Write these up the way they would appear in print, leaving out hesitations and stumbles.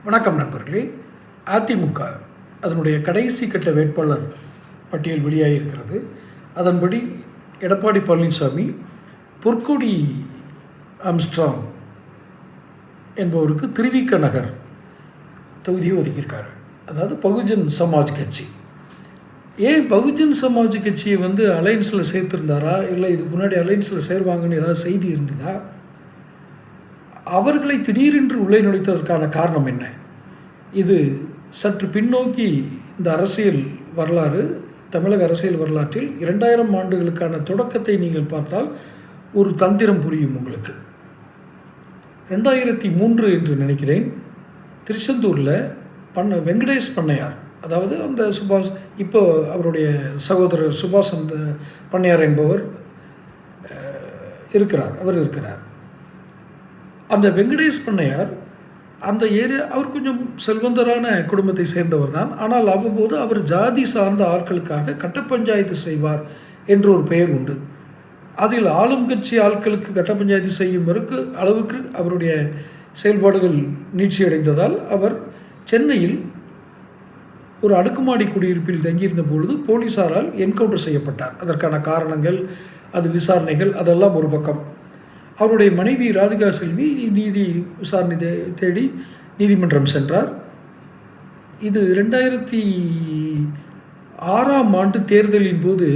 வணக்கம் நண்பர்களே. அதிமுக அதனுடைய கடைசி கட்ட வேட்பாளர் பட்டியல் வெளியாகியிருக்கிறது. அதன்படி எடப்பாடி பழனிசாமி பொற்கொடி ஆம்ஸ்ட்ராங் என்பவருக்கு திருவிக நகர் தொகுதியை ஒதுக்கியிருக்காரு. அதாவது பகுஜன் சமாஜ் கட்சி. ஏன் பகுஜன் சமாஜ் கட்சியை அலைன்ஸில் சேர்த்துருந்தாரா, இல்லை இதுக்கு முன்னாடி அலைன்ஸில் சேர்வாங்கன்னு ஏதாவது செய்தி இருந்ததா? அவர்களை திடீரென்று உள்ளே நுழைத்ததற்கான காரணம் என்ன? இது சற்று பின்னோக்கி இந்த அரசியல் வரலாறு, தமிழக அரசியல் வரலாற்றில் 2000 ஆண்டுகளுக்கான தொடக்கத்தை நீங்கள் பார்த்தால் ஒரு தந்திரம் புரியும் உங்களுக்கு. 2003 என்று நினைக்கிறேன், திருச்செந்தூரில் வெங்கடேஷ் பண்ணையார், அதாவது அந்த சுபாஷ், இப்போ அவருடைய சகோதரர் சுபாஷ் அந்த பண்ணையார் என்பவர் இருக்கிறார். அந்த வெங்கடேஷ் பண்ணையார் அந்த ஏரியா, அவர் கொஞ்சம் செல்வந்தரான குடும்பத்தை சேர்ந்தவர் தான். ஆனால் அவ்வப்போது அவர் ஜாதி சார்ந்த ஆட்களுக்காக கட்ட பஞ்சாயத்து செய்வார் என்ற ஒரு பெயர் உண்டு. அதில் ஆளும் கட்சி ஆட்களுக்கு கட்ட பஞ்சாயத்து செய்யும் அளவுக்கு அவருடைய செயல்பாடுகள் நீட்சியடைந்ததால் அவர் சென்னையில் ஒரு அடுக்குமாடி குடியிருப்பில் தங்கியிருந்த பொழுது போலீஸாரால் என்கவுண்டர் செய்யப்பட்டார். அதற்கான காரணங்கள், அது விசாரணைகள், அதெல்லாம் ஒரு பக்கம். அவருடைய மனைவி ராதிகா செல்வி நீதி விசாரணை தேடி நீதிமன்றம் சென்றார். இது 2006 தேர்தலின் போது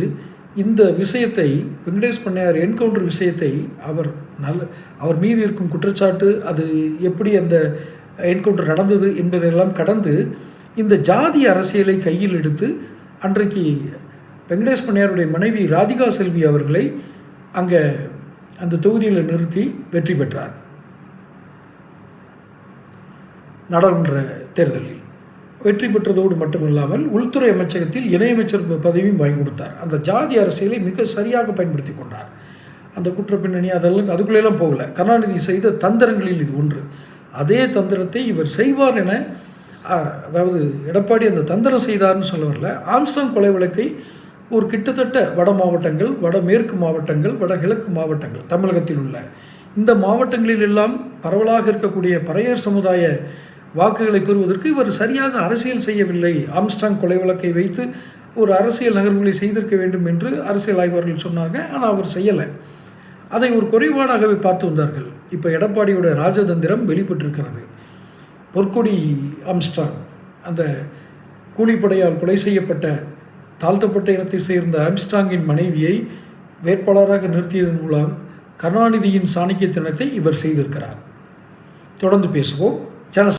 இந்த விஷயத்தை, வெங்கடேஷ் பண்ணையார் என்கவுண்டர் விஷயத்தை, அவர் மீது இருக்கும் குற்றச்சாட்டு, அது எப்படி அந்த என்கவுண்டர் நடந்தது என்பதெல்லாம் கடந்து இந்த ஜாதி அரசியலை கையில் எடுத்து அன்றைக்கு வெங்கடேஷ் பண்ணையாருடைய மனைவி ராதிகா செல்வி அவர்களை அங்கே அந்த தொகுதியில் நிறுத்தி வெற்றி பெற்றார். நாடாளுமன்ற தேர்தலில் வெற்றி பெற்றதோடு மட்டுமில்லாமல் உள்துறை அமைச்சகத்தில் இணையமைச்சர் பதவியும் வாங்கி கொடுத்தார். அந்த ஜாதி அரசியலை மிக சரியாக பயன்படுத்தி கொண்டார். அந்த குற்ற பின்னணி அதெல்லாம் அதுக்குள்ளேலாம் போகலை. கருணாநிதி செய்த தந்திரங்களில் இது ஒன்று. அதே தந்திரத்தை இவர் செய்வார் என, அதாவது எடப்பாடி அந்த தந்திரம் செய்தார்னு சொல்ல வரல. ஆம்ஸ்ட்ராங் கொலை வழக்கை ஒரு கிட்டத்தட்ட வட மாவட்டங்கள், வடமேற்கு மாவட்டங்கள், வடகிழக்கு மாவட்டங்கள், தமிழகத்தில் உள்ள இந்த மாவட்டங்களில் எல்லாம் பரவலாக இருக்கக்கூடிய பறையர் சமுதாய வாக்குகளை பெறுவதற்கு இவர் சரியாக அரசியல் செய்யவில்லை. ஆம்ஸ்ட்ராங் கொலை வழக்கை வைத்து ஒரு அரசியல் நகர்வுகளை செய்திருக்க வேண்டும் என்று அரசியல் ஆய்வாளர்கள் சொன்னாங்க. ஆனால் அவர் செய்யலை. அதை ஒரு குறைபாடாகவே பார்த்து வந்தார்கள். இப்போ எடப்பாடியோட ராஜதந்திரம் வெளிப்பட்டிருக்கிறது. பொற்கொடி ஆம்ஸ்ட்ராங், அந்த கூலிப்படையால் கொலை செய்யப்பட்ட தாழ்த்தப்பட்ட இனத்தை சேர்ந்த ஆம்ஸ்ட்ராங்கின் மனைவியை வேட்பாளராக நிறுத்தியதன் மூலம் கருணாநிதியின் சாணக்கியத்தனத்தை இவர் செய்திருக்கிறார். தொடர்ந்து பேசுவோம். சேனல்